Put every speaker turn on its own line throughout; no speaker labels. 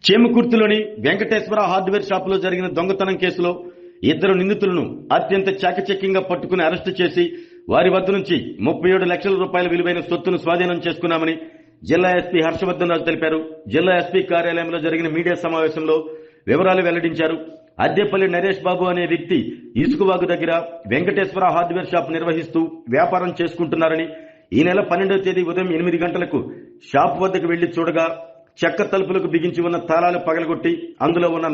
చేమకుర్తిలోని Venkateswara hardware షాపులో జరిగిన దొంగతనం కేసులో ఇద్దరు నిందితులను అత్యంత చాకచక్యంగా పట్టుకుని అరెస్టు చేసి వారి వద్ద నుంచి 37 లక్షల రూపాయల విలువైన సొత్తును స్వాధీనం చేసుకున్నామని జిల్లా ఎస్పీ హర్షవర్ధన్ రాజు తెలిపారు. జిల్లా ఎస్పీ కార్యాలయంలో జరిగిన మీడియా సమావేశంలో వివరాలు వెల్లడించారు. అద్దెపల్లి నరేష్ బాబు అనే వ్యక్తి ఇసుకవాగు దగ్గర వెంకటేశ్వర హార్డ్వేర్ షాప్ నిర్వహిస్తూ వ్యాపారం చేసుకుంటున్నారని, ఈ నెల 12వ తేదీ ఉదయం 8 గంటలకు షాప్ వద్దకు వెళ్లి చూడగా చెక్క తలుపులకు బిగించి ఉన్న తాళాలు పగలగొట్టి అందులో ఉన్న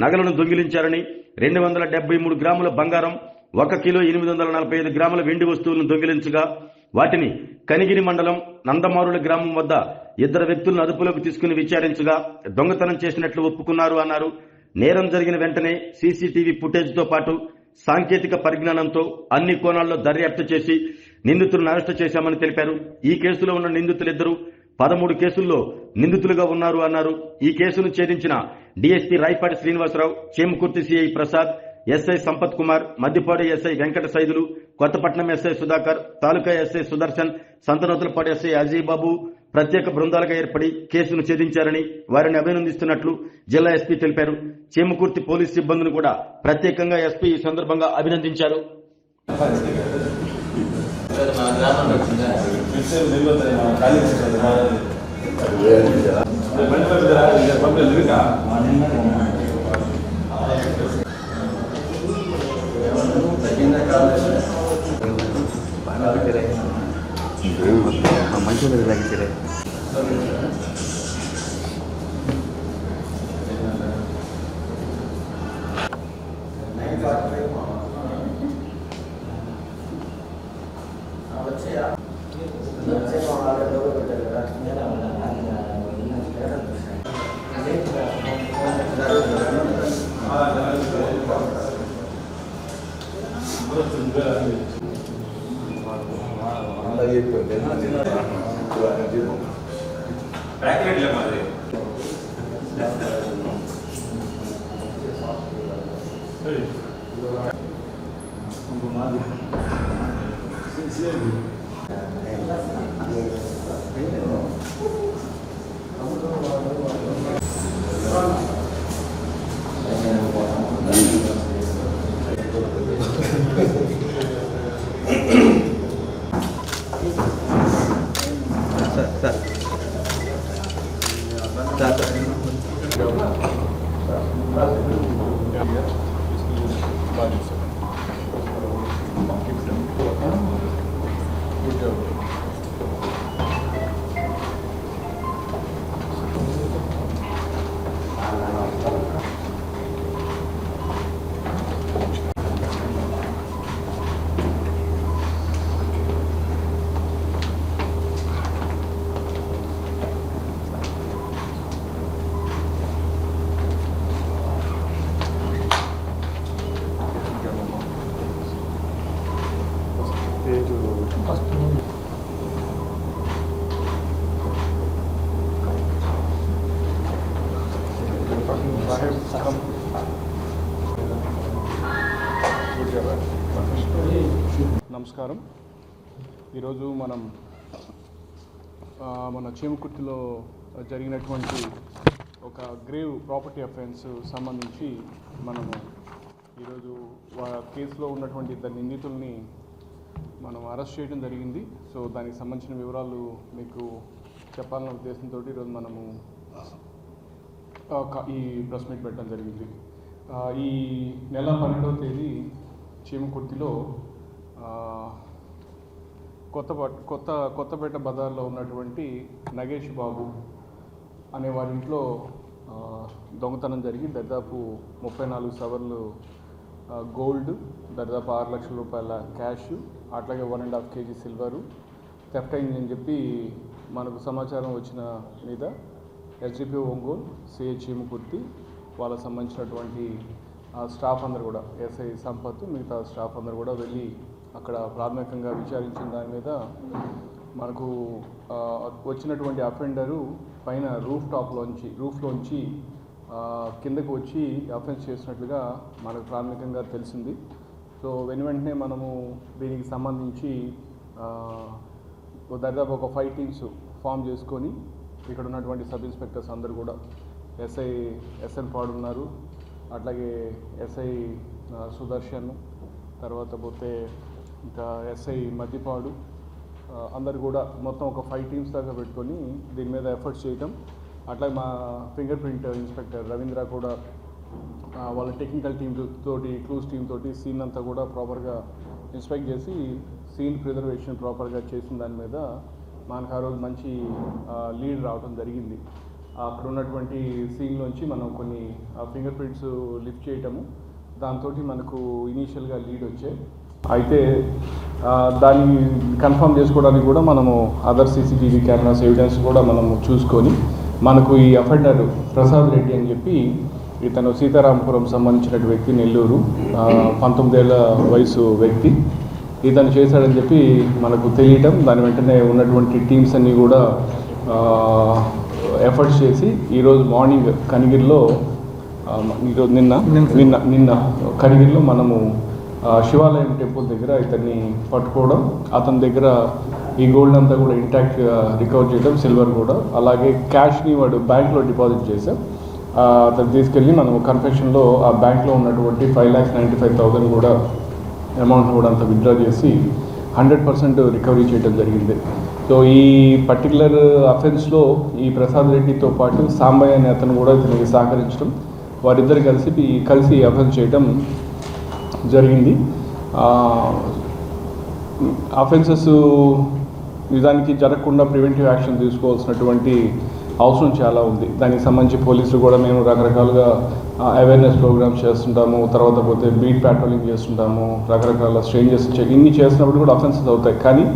నగలను దొంగిలించారని, 273 గ్రాముల బంగారం, 1 కిలో 845 గ్రాముల వెండి వస్తువులను దొంగిలించగా వాటిని కనిగిరి మండలం నందమారుల గ్రామం వద్ద ఇద్దరు వ్యక్తులను అదుపులోకి తీసుకుని విచారించగా దొంగతనం చేసినట్లు ఒప్పుకున్నారు అన్నారు. నేరం జరిగిన వెంటనే సీసీటీవీ ఫుటేజ్తో పాటు సాంకేతిక పరిజ్ఞానంతో అన్ని కోణాల్లో దర్యాప్తు చేసి నిందితులను అరెస్టు చేశామని తెలిపారు. ఈ కేసులో ఉన్న నిందితులిద్దరూ 13 కేసుల్లో నిందితులుగా ఉన్నారు అన్నారు. ఈ కేసును ఛేదించిన DSP Rayapati Srinivasarao, Chemakurthi CI Prasad, SI Sampath Kumar, Maddipadu SI Venkata Saidulu, Kothapatnam SI Sudhakar, taluka SI Sudarshan, Santhanuthalapadu SI Ajay Babu ప్రత్యేక బృందాలుగా ఏర్పడి కేసును ఛేదించారని వారిని అభినందిస్తున్నట్లు జిల్లా ఎస్పీ తెలిపారు. చేమకుర్తి పోలీసు సిబ్బందిని కూడా ప్రత్యేకంగా ఎస్పీ ఈ సందర్భంగా అభినందించారు.
నమస్కారం. ఈరోజు మన చేమకుర్తిలో జరిగినటువంటి ఒక గ్రేవ్ ప్రాపర్టీ అఫెన్స్ సంబంధించి మనము ఈరోజు కేసులో ఉన్నటువంటి ఇద్దరు నిందితుల్ని మనం అరెస్ట్ చేయడం జరిగింది. సో దానికి సంబంధించిన వివరాలు మీకు చెప్పాలన్న ఉద్దేశంతో ఈరోజు మనము ఈ ప్రెస్ మీట్ పెట్టడం జరిగింది. ఈ నెల 12వ తేదీ చేమకుర్తిలో కొత్తపేట బజార్లో ఉన్నటువంటి నగేష్ బాబు అనే వారి ఇంట్లో దొంగతనం జరిగి దాదాపు 34 సవర్లు గోల్డ్, దాదాపు 6 లక్షల రూపాయల క్యాష్, అట్లాగే 1.5 kg సిల్వరు థెఫ్ట్ అయిందని చెప్పి మనకు సమాచారం వచ్చిన మీద ఎస్డిపి ఒంగోలు, సిఐ చేమకుర్తి వాళ్ళకు సంబంధించినటువంటి స్టాఫ్ అందరు కూడా, ఎస్ఐ సంపత్, మిగతా స్టాఫ్ అందరు కూడా వెళ్ళి అక్కడ ప్రాథమికంగా విచారించిన దాని మీద మనకు వచ్చినటువంటి అఫెండరు పైన రూఫ్లోంచి కిందకు వచ్చి అఫెన్స్ చేసినట్లుగా మనకు ప్రాథమికంగా తెలిసింది. సో వెంటనే మనము దీనికి సంబంధించి దాదాపు ఒక 5 టీమ్స్ ఫామ్ చేసుకొని ఇక్కడ ఉన్నటువంటి సబ్ ఇన్స్పెక్టర్స్ అందరూ కూడా ఎస్ఐ ఎస్ఎన్ పాడు ఉన్నారు, అట్లాగే ఎస్ఐ సుదర్శన్, తర్వాత పోతే ఇంకా ఎస్ఐ మద్దిపాడు, అందరు కూడా మొత్తం ఒక 5 టీమ్స్ దాకా పెట్టుకొని దీని మీద ఎఫర్ట్స్ చేయటం. అట్లాగే మా ఫింగర్ ప్రింట్ ఇన్స్పెక్టర్ రవీంద్ర కూడా వాళ్ళ టెక్నికల్ టీమ్ తోటి క్లూస్ టీమ్ తోటి సీన్ అంతా కూడా ప్రాపర్గా ఇన్స్పెక్ట్ చేసి సీన్ ప్రిజర్వేషన్ ప్రాపర్గా చేసిన దాని మీద మనకు ఆ రోజు మంచి లీడ్ రావడం జరిగింది. అక్కడ ఉన్నటువంటి సీన్లోంచి మనం కొన్ని ఫింగర్ ప్రింట్స్ లిఫ్ట్ చేయటము, దాంతో మనకు ఇనీషియల్గా లీడ్ వచ్చాయి. అయితే దాన్ని కన్ఫర్మ్ చేసుకోవడానికి కూడా మనము అదర్ సీసీటీవీ కెమెరాస్ ఎవిడెన్స్ కూడా మనము చూసుకొని మనకు ఈ అఫెండర్ ప్రసాద్ రెడ్డి అని చెప్పి ఇతను సీతారామపురం సంబంధించిన వ్యక్తి, నెల్లూరు, 19 ఏళ్ల వయసు వ్యక్తి. ఇతను చేశాడని చెప్పి మనకు తెలియటం, దాని వెంటనే ఉన్నటువంటి టీమ్స్ అన్నీ కూడా ఎఫర్ట్స్ చేసి ఈరోజు మార్నింగ్ కనిగిరిలో ఈరోజు నిన్న కనిగిరిలో మనము శివాలయం టెంపుల్ దగ్గర ఇతన్ని పట్టుకోవడం, అతని దగ్గర ఈ గోల్డ్ అంతా కూడా ఇంటాక్ట్ రికవర్ చేయడం, సిల్వర్ కూడా, అలాగే క్యాష్ని వాడు బ్యాంక్లో డిపాజిట్ చేశాం. అతను తీసుకెళ్ళి మనం కన్ఫెషన్లో ఆ బ్యాంక్లో ఉన్నటువంటి 5,95,000 కూడా అమౌంట్ కూడా అంతా విత్డ్రా చేసి 100% రికవరీ చేయడం జరిగింది. సో ఈ పర్టికులర్ అఫెన్స్లో ఈ ప్రసాద్ రెడ్డితో పాటు సాంబయ్య అనే అతను కూడా ఇతనికి సహకరించడం, వారిద్దరు కలిసి అఫెన్స్ చేయడం జరిగింది. అఫెన్సెస్ నిజానికి జరగకుండా ప్రివెంటివ్ యాక్షన్ తీసుకోవాల్సినటువంటి అవసరం చాలా ఉంది. దానికి సంబంధించి పోలీసులు కూడా మేము రకరకాలుగా అవేర్నెస్ ప్రోగ్రామ్స్ చేస్తుంటాము, తర్వాత పోతే బీట్ ప్యాట్రోలింగ్ చేస్తుంటాము, రకరకాల స్ట్రేంజర్స్ ఇన్ని చేసినప్పుడు కూడా అఫెన్సెస్ అవుతాయి. కానీ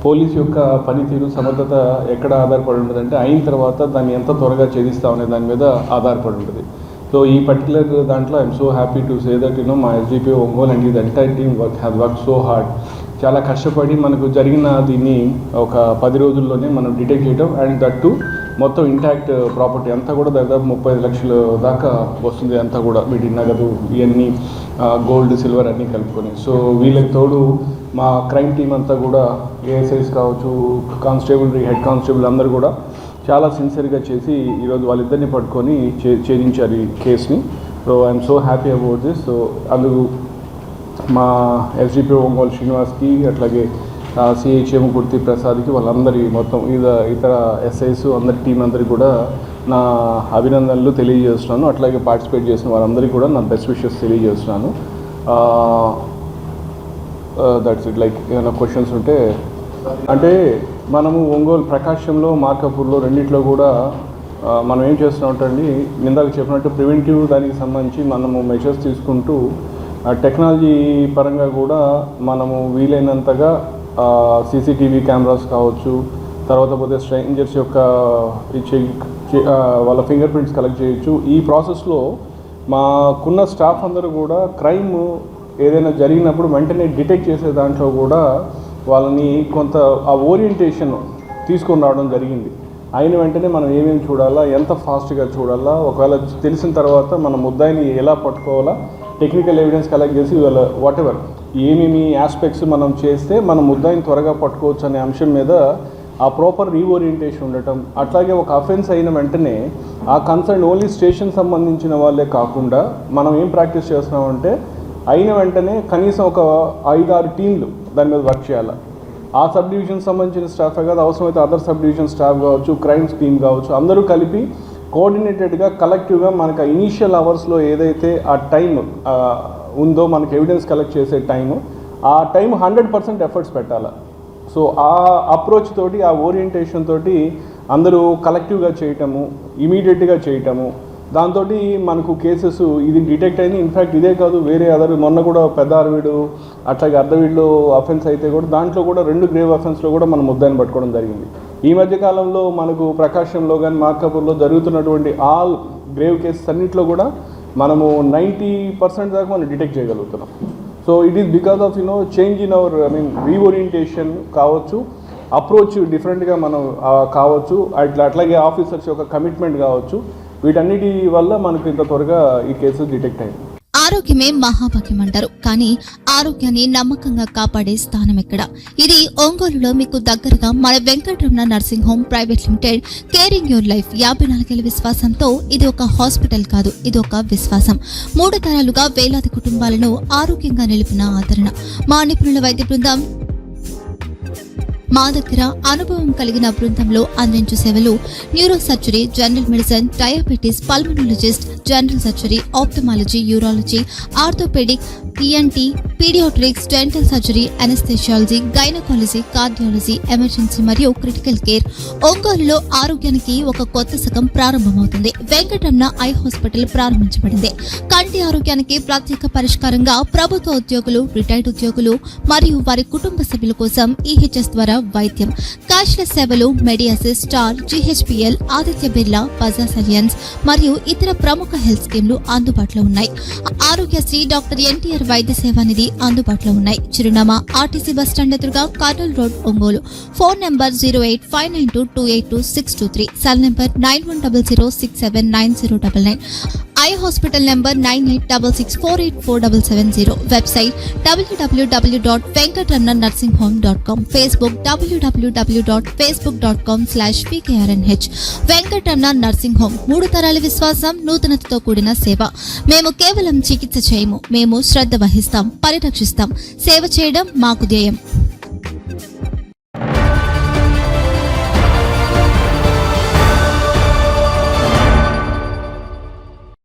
పోలీస్ యొక్క పనితీరు సమర్థత ఎక్కడ ఆధారపడి ఉంటుందంటే అయిన తర్వాత దాన్ని ఎంత త్వరగా ఛేదిస్తామనే దాని మీద ఆధారపడి ఉంటుంది. సో ఈ పర్టికులర్ దాంట్లో I'm so happy to say that మా SDPO Ongole and the entire team has work so hard. చాలా కష్టపడి మనకు జరిగిన దీన్ని ఒక 10 రోజుల్లోనే మనం డిటెక్ట్ చేయడం, అండ్ దట్ టు మొత్తం ఇంటాక్ట్ ప్రాపర్టీ అంతా కూడా దాదాపు 35 లక్షల దాకా వస్తుంది. అంతా కూడా వీటి నగదు ఇవన్నీ గోల్డ్ సిల్వర్ అన్నీ కలుపుకొని. సో వీళ్ళకి తోడు మా క్రైమ్ టీం అంతా కూడా ఏఎస్ఐస్ కావచ్చు, కానిస్టేబుల్, హెడ్ కానిస్టేబుల్ అందరూ కూడా చాలా సిన్సియర్గా చేసి ఈరోజు వాళ్ళిద్దరిని పట్టుకొని ఛేదించారు ఈ కేసుని. So I'm so happy about this. So అందుకు మా ఎస్డిపిఓ ఒంగోలు శ్రీనివాస్కి, అట్లాగే సిఐ చేమకుర్తి ప్రసాద్కి, వాళ్ళందరి మొత్తం ఇతర ఎస్ఐస్ అందరి టీం అందరికీ కూడా నా అభినందనలు తెలియజేస్తున్నాను. అట్లాగే పార్టిసిపేట్ చేసిన వారందరికీ కూడా నా బెస్ట్ విషెస్ తెలియజేస్తున్నాను. That's it. లైక్ ఏమైనా క్వశ్చన్స్ ఉంటే, అంటే మనము ఒంగోలు, ప్రకాశంలో, మార్కాపూర్లో రెండిట్లో కూడా మనం ఏం చేస్తున్నామంటండి, ఇందాక చెప్పినట్టు ప్రివెంటివ్ దానికి సంబంధించి మనము మెజర్స్ తీసుకుంటూ టెక్నాలజీ పరంగా కూడా మనము వీలైనంతగా సీసీటీవీ కెమెరాస్ కావచ్చు, తర్వాత పోతే స్ట్రేంజర్స్ యొక్క వాళ్ళ ఫింగర్ ప్రింట్స్ కలెక్ట్ చేయొచ్చు. ఈ ప్రాసెస్లో మాకున్న స్టాఫ్ అందరూ కూడా క్రైమ్ ఏదైనా జరిగినప్పుడు వెంటనే డిటెక్ట్ చేసే దాంట్లో కూడా వాళ్ళని కొంత ఆ ఓరియంటేషన్ తీసుకొని రావడం జరిగింది. అయిన వెంటనే మనం ఏమేమి చూడాలా, ఎంత ఫాస్ట్గా చూడాలా, ఒకవేళ తెలిసిన తర్వాత మన ముద్దాయిని ఎలా పట్టుకోవాలా, టెక్నికల్ ఎవిడెన్స్ కలెక్ట్ చేసి వాళ్ళ వాట్ ఎవర్ ఏమేమి ఆస్పెక్ట్స్ మనం చేస్తే మన ముద్దాయిని త్వరగా పట్టుకోవచ్చు అనే అంశం మీద ఆ ప్రాపర్ రీఓరియంటేషన్ ఉండటం. అట్లాగే ఒక అఫెన్స్ అయిన వెంటనే ఆ కన్సర్న్ ఓన్లీ స్టేషన్ సంబంధించిన వాళ్ళే కాకుండా మనం ఏం ప్రాక్టీస్ చేస్తున్నామంటే అయిన వెంటనే కనీసం ఒక 5-6 టీంలు దాని మీద వర్క్ చేయాలి. ఆ సబ్ డివిజన్ సంబంధించిన స్టాఫే కాదు, అవసరమైతే అదర్ సబ్ డివిజన్ స్టాఫ్ కావచ్చు, క్రైమ్స్ టీమ్ కావచ్చు, అందరూ కలిపి కోఆర్డినేటెడ్గా కలెక్టివ్గా మనకు ఇనీషియల్ అవర్స్లో ఏదైతే ఆ టైం ఉందో మనకు ఎవిడెన్స్ కలెక్ట్ చేసే టైము, ఆ టైం 100% ఎఫర్ట్స్ పెట్టాలి. సో ఆ అప్రోచ్ తోటి, ఆ ఓరియంటేషన్ తోటి అందరూ కలెక్టివ్గా చేయటము, ఇమీడియట్గా చేయటము, దాంతో మనకు కేసెస్ ఇది డిటెక్ట్ అయింది. ఇన్ఫ్యాక్ట్ ఇదే కాదు, వేరే మొన్న కూడా పెద్ద అరవీడు అట్లాగే అర్ధవీడులో అఫెన్స్ అయితే కూడా దాంట్లో కూడా 2 గ్రేవ్ అఫెన్స్లో కూడా మనం ముద్దాయిని పట్టుకోవడం జరిగింది. ఈ మధ్యకాలంలో మనకు ప్రకాశంలో కానీ మార్కాపూర్లో జరుగుతున్నటువంటి ఆల్ గ్రేవ్ కేసెస్ అన్నింటిలో కూడా మనము 90% దాకా మనం డిటెక్ట్ చేయగలుగుతున్నాం. So it is because of change in our reorientation కావచ్చు, అప్రోచ్ డిఫరెంట్గా మనం కావచ్చు, అట్లాగే ఆఫీసర్స్ యొక్క కమిట్మెంట్ కావచ్చు, వీటన్నిటి వల్ల మనకు ఇంత త్వరగా ఈ కేసు డిటెక్ట్ అయింది.
ఆరోగ్యమే మహాభాగ్యం అంటారు, కానీ ఆరోగ్యాన్ని నమ్మకంగా కాపాడే స్థానం ఎక్కడ? ఇది ఒంగోలులో మీకు దగ్గరగా మన Venkataramana nursing home private limited. Caring your life 54 ఏళ్ల విశ్వాసంతో ఇది ఒక హాస్పిటల్ కాదు, ఇది ఒక విశ్వాసం. 3 తరాలుగా వేలాది కుటుంబాలను ఆరోగ్యంగా నిలిపిన ఆదరణ. మా నిపుణుల వైద్య బృందం మా దగ్గర అనుభవం కలిగిన బృందంలో అందించే సేవలు neurosurgery, general medicine, diabetes, pulmonologist, general surgery, ophthalmology, urology, orthopaedic, ENT, paediatrics, dental surgery, anaesthesiology, gynaecology, cardiology, emergency మరియు క్రిటికల్ కేర్. ఒంగోలులో ఆరోగ్యానికి ఒక కొత్త శకం ప్రారంభమవుతుంది. వెంకటరమణ ఐ హాస్పిటల్ ప్రారంభించబడింది. కంటి ఆరోగ్యానికి ప్రత్యేక పరిష్కారంగా ప్రభుత్వ ఉద్యోగులు, రిటైర్డ్ ఉద్యోగులు మరియు వారి కుటుంబ సభ్యుల కోసం EHS ద్వారా వైద్యం, క్యాష్లెస్ సేవలు, Medi Assist, Star, GHPL, Aditya Birla, Bajaj Allianz మరియు ఇతర ప్రముఖ హెల్త్ స్కీమ్లు అందుబాటులో ఉన్నాయి. ఆరోగ్యశ్రీ, డాక్టర్ NTR వైద్య సేవా నిధి అందుబాటులో ఉన్నాయి. చిరునామా RTC బస్టాండ్ ఎదురుగా, Kurnool road, Ongole. Phone number 08592282623, cell number 9100679099. Eye hospital number 9866484770. Website www.venkatramanarsinghome.com. Facebook www.facebook.com/VKRNH. Venkataramana nursing home, 3 తరాల విశ్వాసం, నూతనతతో కూడిన సేవ. మేము కేవలం చికిత్స చేయము, మేము శ్రద్ధ వహిస్తాం, పరిరక్షిస్తాం. సేవ చేయడం మాకు ధ్యేయం.